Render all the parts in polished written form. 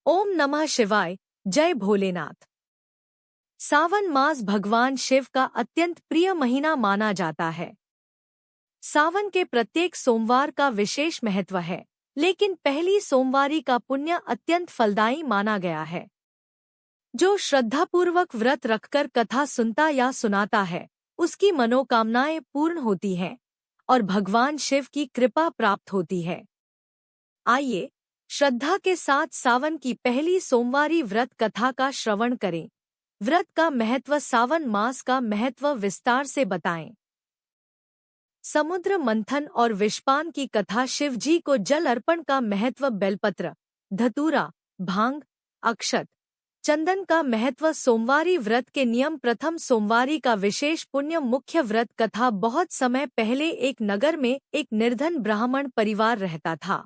ओम नमः शिवाय। जय भोलेनाथ। सावन मास भगवान शिव का अत्यंत प्रिय महीना माना जाता है। सावन के प्रत्येक सोमवार का विशेष महत्व है, लेकिन पहली सोमवारी का पुण्य अत्यंत फलदायी माना गया है। जो श्रद्धापूर्वक व्रत रखकर कथा सुनता या सुनाता है, उसकी मनोकामनाएं पूर्ण होती हैं और भगवान शिव की कृपा प्राप्त होती है। आइए श्रद्धा के साथ सावन की पहली सोमवारी व्रत कथा का श्रवण करें। व्रत का महत्व, सावन मास का महत्व विस्तार से बताएं। समुद्र मंथन और विषपान की कथा, शिव जी को जल अर्पण का महत्व, बेलपत्र, धतूरा, भांग, अक्षत, चंदन का महत्व, सोमवारी व्रत के नियम। प्रथम सोमवारी का विशेष पुण्य। मुख्य व्रत कथा। बहुत समय पहले एक नगर में एक निर्धन ब्राह्मण परिवार रहता था।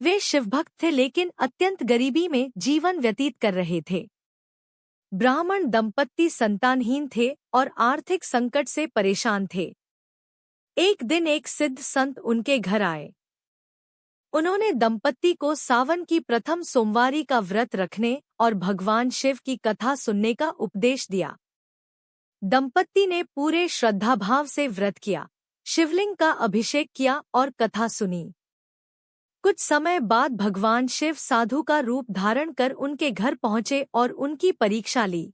वे शिवभक्त थे, लेकिन अत्यंत गरीबी में जीवन व्यतीत कर रहे थे। ब्राह्मण दंपत्ति संतानहीन थे और आर्थिक संकट से परेशान थे। एक दिन एक सिद्ध संत उनके घर आए। उन्होंने दंपत्ति को सावन की प्रथम सोमवारी का व्रत रखने और भगवान शिव की कथा सुनने का उपदेश दिया। दंपत्ति ने पूरे श्रद्धाभाव से व्रत किया, शिवलिंग का अभिषेक किया और कथा सुनी। कुछ समय बाद भगवान शिव साधु का रूप धारण कर उनके घर पहुंचे और उनकी परीक्षा ली।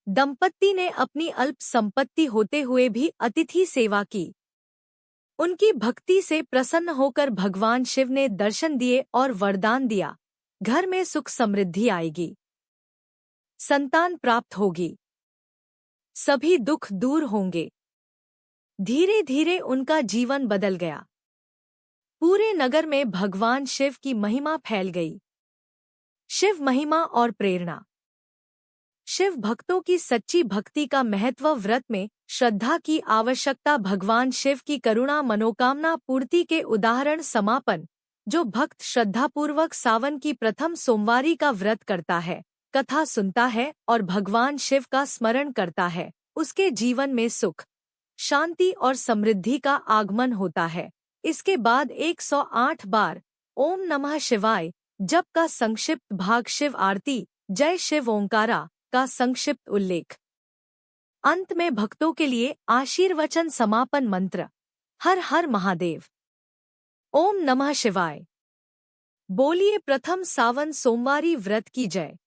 दंपत्ति ने अपनी अल्प संपत्ति होते हुए भी अतिथि सेवा की। उनकी भक्ति से प्रसन्न होकर भगवान शिव ने दर्शन दिए और वरदान दिया, घर में सुख समृद्धि आएगी, संतान प्राप्त होगी, सभी दुख दूर होंगे। धीरे धीरे उनका जीवन बदल गया। पूरे नगर में भगवान शिव की महिमा फैल गई। शिव महिमा और प्रेरणा। शिव भक्तों की सच्ची भक्ति का महत्व। व्रत में श्रद्धा की आवश्यकता। भगवान शिव की करुणा मनोकामना पूर्ति के उदाहरण। समापन। जो भक्त श्रद्धापूर्वक सावन की प्रथम सोमवारी का व्रत करता है, कथा सुनता है और भगवान शिव का स्मरण करता है, उसके जीवन में सुख, शांति और समृद्धि का आगमन होता है। इसके बाद 108 बार ओम नमः शिवाय जप का संक्षिप्त भाग। शिव आरती, जय शिव ओंकारा का संक्षिप्त उल्लेख। अंत में भक्तों के लिए आशीर्वचन। समापन मंत्र। हर हर महादेव। ओम नमः शिवाय। बोलिए प्रथम सावन सोमवारी व्रत की जय।